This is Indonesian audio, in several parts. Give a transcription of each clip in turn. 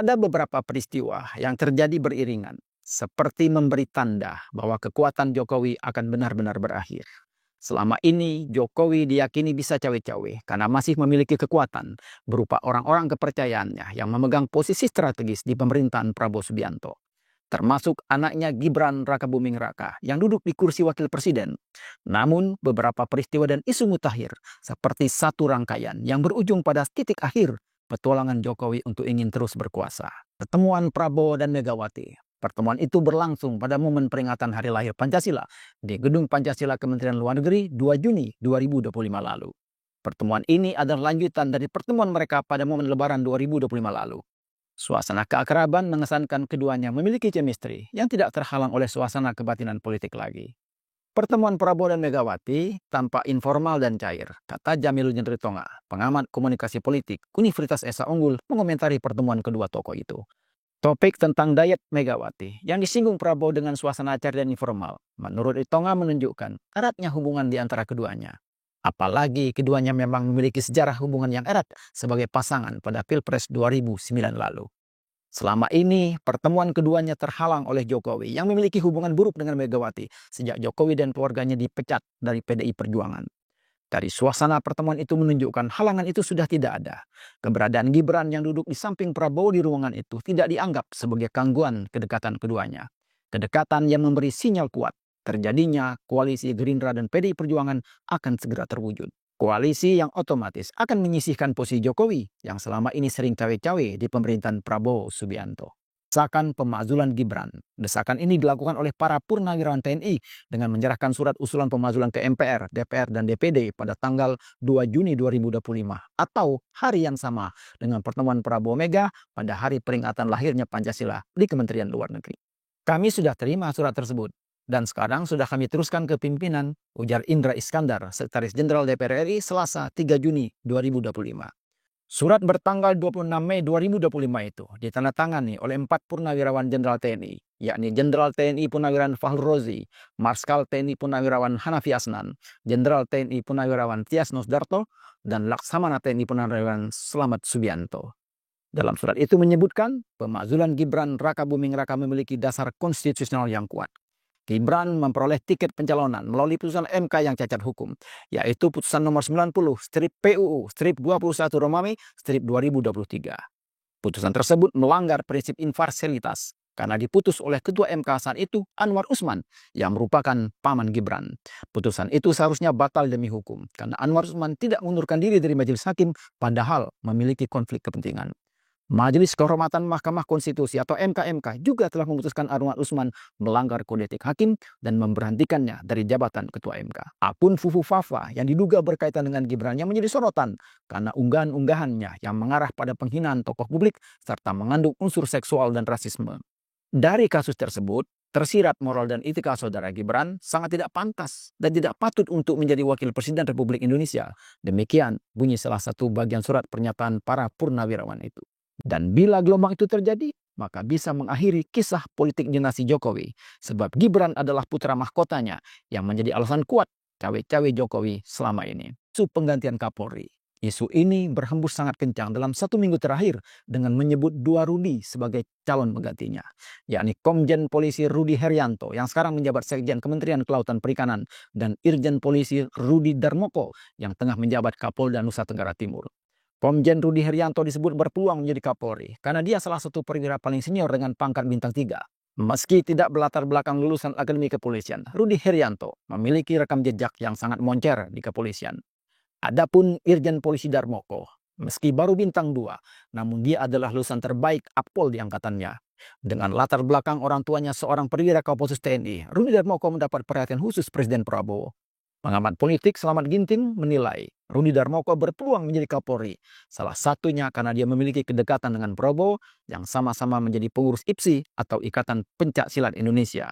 Ada beberapa peristiwa yang terjadi beriringan, seperti memberi tanda bahwa kekuatan Jokowi akan benar-benar berakhir. Selama ini, Jokowi diyakini bisa cawe-cawe karena masih memiliki kekuatan berupa orang-orang kepercayaannya yang memegang posisi strategis di pemerintahan Prabowo Subianto. Termasuk anaknya Gibran Rakabuming Raka yang duduk di kursi wakil presiden. Namun, beberapa peristiwa dan isu mutakhir seperti satu rangkaian yang berujung pada titik akhir petualangan Jokowi untuk ingin terus berkuasa. Pertemuan Prabowo dan Megawati. Pertemuan itu berlangsung pada momen peringatan Hari Lahir Pancasila di Gedung Pancasila Kementerian Luar Negeri 2 Juni 2025 lalu. Pertemuan ini adalah lanjutan dari pertemuan mereka pada momen Lebaran 2025 lalu. Suasana keakraban mengesankan keduanya memiliki chemistry yang tidak terhalang oleh suasana kebatinan politik lagi. Pertemuan Prabowo dan Megawati tampak informal dan cair, kata Jamiluddin Ritonga, pengamat komunikasi politik Universitas Esa Unggul, mengomentari pertemuan kedua tokoh itu. Topik tentang diet Megawati yang disinggung Prabowo dengan suasana cair dan informal, menurut Ritonga menunjukkan eratnya hubungan di antara keduanya. Apalagi keduanya memang memiliki sejarah hubungan yang erat sebagai pasangan pada Pilpres 2009 lalu. Selama ini, pertemuan keduanya terhalang oleh Jokowi yang memiliki hubungan buruk dengan Megawati sejak Jokowi dan keluarganya dipecat dari PDI Perjuangan. Dari suasana pertemuan itu menunjukkan halangan itu sudah tidak ada. Keberadaan Gibran yang duduk di samping Prabowo di ruangan itu tidak dianggap sebagai gangguan kedekatan keduanya. Kedekatan yang memberi sinyal kuat terjadinya koalisi Gerindra dan PDI Perjuangan akan segera terwujud. Koalisi yang otomatis akan menyisihkan posisi Jokowi yang selama ini sering cawe-cawe di pemerintahan Prabowo Subianto. Desakan pemakzulan Gibran. Desakan ini dilakukan oleh para purnawirawan TNI dengan menyerahkan surat usulan pemakzulan ke MPR, DPR, dan DPD pada tanggal 2 Juni 2025 atau hari yang sama dengan pertemuan Prabowo Mega pada hari peringatan lahirnya Pancasila di Kementerian Luar Negeri. Kami sudah terima surat tersebut dan sekarang sudah kami teruskan ke pimpinan, ujar Indra Iskandar, Sekretaris Jenderal DPR RI Selasa 3 Juni 2025. Surat bertanggal 26 Mei 2025 itu ditandatangani oleh 4 purnawirawan Jenderal TNI, yakni Jenderal TNI Purnawirawan Fahrul Rozi, Marskal TNI Purnawirawan Hanafi Asnan, Jenderal TNI Purnawirawan Tias Nosdarto, dan Laksamana TNI Purnawirawan Slamet Subianto. Dalam surat itu menyebutkan pemakzulan Gibran Rakabuming Raka memiliki dasar konstitusional yang kuat. Gibran memperoleh tiket pencalonan melalui putusan MK yang cacat hukum, yaitu putusan nomor 90/PUU/21 Romawi 2023. Putusan tersebut melanggar prinsip imparsialitas karena diputus oleh Ketua MK saat itu Anwar Usman yang merupakan paman Gibran. Putusan itu seharusnya batal demi hukum karena Anwar Usman tidak mengundurkan diri dari majelis hakim padahal memiliki konflik kepentingan. Majelis Kehormatan Mahkamah Konstitusi atau MKMK juga telah memutuskan Anwar Usman melanggar kode etik hakim dan memberhentikannya dari jabatan Ketua MK. Akun Fufu Fafa yang diduga berkaitan dengan Gibran yang menjadi sorotan karena unggahan-unggahannya yang mengarah pada penghinaan tokoh publik serta mengandung unsur seksual dan rasisme. Dari kasus tersebut, tersirat moral dan etika saudara Gibran sangat tidak pantas dan tidak patut untuk menjadi wakil presiden Republik Indonesia. Demikian bunyi salah satu bagian surat pernyataan para purnawirawan itu. Dan bila gelombang itu terjadi, maka bisa mengakhiri kisah politik dinasti Jokowi. Sebab Gibran adalah putra mahkotanya yang menjadi alasan kuat cawe-cawe Jokowi selama ini. Isu penggantian Kapolri. Isu ini berhembus sangat kencang dalam 1 minggu terakhir dengan menyebut 2 Rudi sebagai calon penggantinya. Yakni Komjen Polisi Rudi Herianto yang sekarang menjabat Sekjen Kementerian Kelautan Perikanan dan Irjen Polisi Rudi Darmoko yang tengah menjabat Kapolda Nusa Tenggara Timur. Komjen Rudi Herianto disebut berpeluang menjadi Kapolri karena dia salah satu perwira paling senior dengan pangkat bintang 3. Meski tidak berlatar belakang lulusan akademi kepolisian, Rudi Herianto memiliki rekam jejak yang sangat moncer di kepolisian. Adapun Irjen Polisi Darmoko, meski baru bintang 2, namun dia adalah lulusan terbaik Akpol di angkatannya. Dengan latar belakang orang tuanya seorang perwira Kopassus TNI, Rudi Darmoko mendapat perhatian khusus Presiden Prabowo. Pengamat politik Slamet Ginting menilai Rudi Darmoko berpeluang menjadi Kapolri. Salah satunya karena dia memiliki kedekatan dengan Prabowo yang sama-sama menjadi pengurus IPSI atau Ikatan Pencak Silat Indonesia.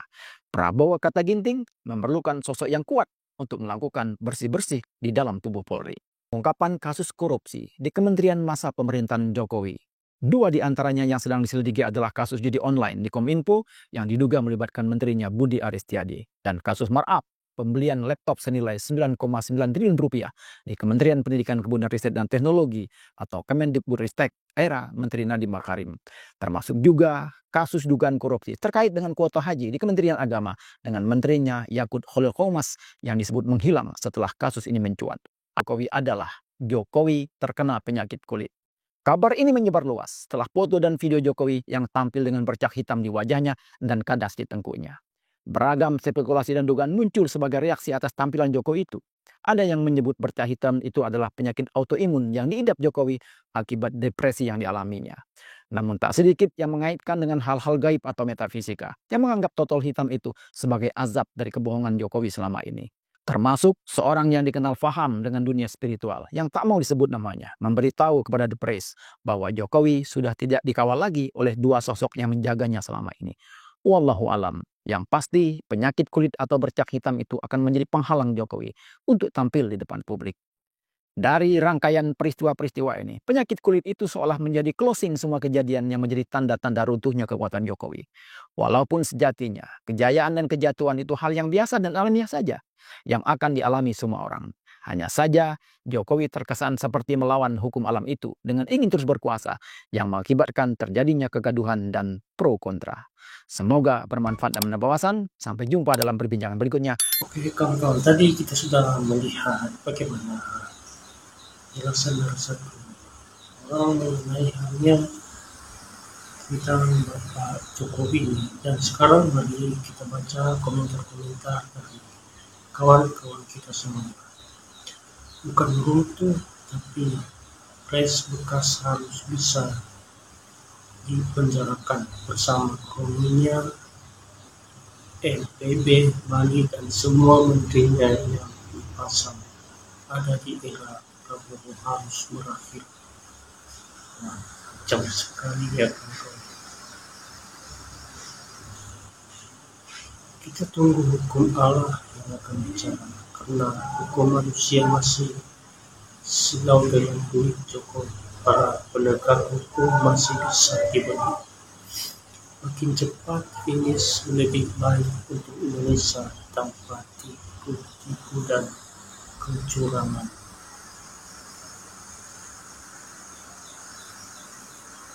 Prabowo, kata Ginting, memerlukan sosok yang kuat untuk melakukan bersih-bersih di dalam tubuh Polri. Pengungkapan kasus korupsi di Kementerian masa pemerintahan Jokowi. 2 di antaranya yang sedang diselidiki adalah kasus judi online di Kominfo yang diduga melibatkan menterinya Budi Aristiadi dan kasus markup pembelian laptop senilai 9,9 triliun rupiah di Kementerian Pendidikan Kebudayaan Riset dan Teknologi atau Kemendikbudristek era Menteri Nadiem Makarim. Termasuk juga kasus dugaan korupsi terkait dengan kuota haji di Kementerian Agama dengan menterinya Yakut Khalil Qomas yang disebut menghilang setelah kasus ini mencuat. Jokowi adalah Jokowi terkena penyakit kulit. Kabar ini menyebar luas setelah foto dan video Jokowi yang tampil dengan bercak hitam di wajahnya dan kadas di tengkuknya. Beragam spekulasi dan dugaan muncul sebagai reaksi atas tampilan Jokowi itu. Ada yang menyebut bercak hitam itu adalah penyakit autoimun yang diidap Jokowi akibat depresi yang dialaminya. Namun tak sedikit yang mengaitkan dengan hal-hal gaib atau metafisika yang menganggap totol hitam itu sebagai azab dari kebohongan Jokowi selama ini. Termasuk seorang yang dikenal paham dengan dunia spiritual yang tak mau disebut namanya memberitahu kepada The Press bahwa Jokowi sudah tidak dikawal lagi oleh dua sosok yang menjaganya selama ini. Wallahu alam. Yang pasti penyakit kulit atau bercak hitam itu akan menjadi penghalang Jokowi untuk tampil di depan publik. Dari rangkaian peristiwa-peristiwa ini, penyakit kulit itu seolah menjadi closing semua kejadian yang menjadi tanda-tanda runtuhnya kekuatan Jokowi. Walaupun sejatinya, kejayaan dan kejatuhan itu hal yang biasa dan alamiah saja, yang akan dialami semua orang. Hanya saja, Jokowi terkesan seperti melawan hukum alam itu dengan ingin terus berkuasa, yang mengakibatkan terjadinya kegaduhan dan pro kontra. Semoga bermanfaat dan menambah wawasan. Sampai jumpa dalam perbincangan berikutnya. Oke kawan-kawan, tadi kita sudah melihat bagaimana penjelasan dari satu orang mengenai halnya tentang Bapak Jokowi ini. Dan sekarang mari kita baca komentar-komentar dari kawan-kawan kita semua. Bukan runtuh, tapi Pres bekas harus bisa dipenjarakan bersama kroninya, LPB, Bali, dan semua menterinya yang dipasang ada di era Prabowo harus berakhir. Nah, jauh sekali ya kawan-kawan. Kita tunggu hukum Allah yang akan bicara, karena hukum manusia masih silau dengan duit Jokowi. Para penegak hukum masih bisa dibeli. Makin cepat finish lebih baik untuk Indonesia tanpa tipu dan kecurangan.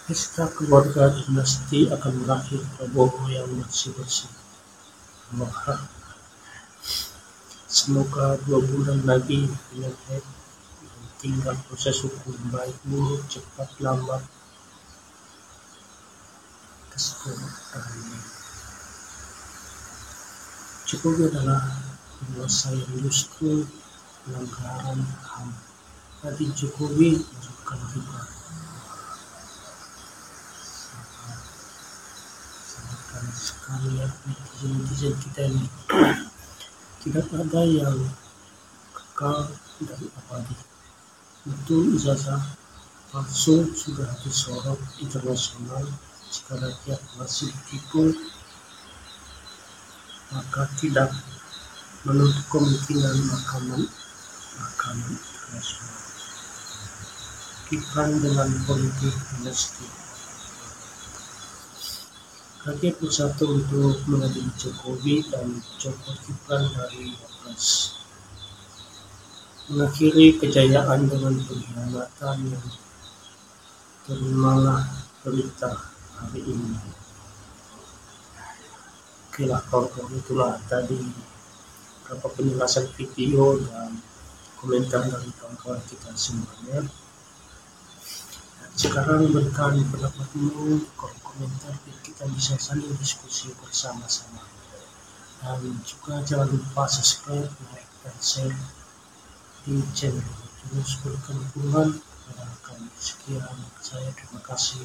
Pesta keluarga dinasti akan berakhir Prabowo yang bersih-bersih. Semoga 2 bulan lagi penyakit dan tinggal proses hukum baik buruk cepat lambat kesempurnaan. Jokowi adalah penguasa yang justru pelanggaran HAM. Tadi Jokowi masukkan riba. Sangat sekali ya netizen kita ini. Tidak ada yang kekal dan abadi. Betul ijazah palsu sudah disorot internasional. Jika rakyat masih ditipu, maka tidak menutup kemungkinan mahkamah internasional. Kipran dengan politik dinasti. Rakyat bersatu untuk mengadili Jokowi dan copot Kipran dari Wapres. Mengakhiri kejayaan dengan pengkhianatan yang terimalah berita hari ini. Oke lah kawan-kawan, itulah tadi beberapa penjelasan video dan komentar dari kawan-kawan kita semuanya. Sekarang berikan pendapatmu, kolom komentar biar kita bisa saling diskusi bersama-sama. Dan juga jangan lupa subscribe, like, dan share di channel. Terus berikan dukungan kepada kami. Sekian, saya terima kasih.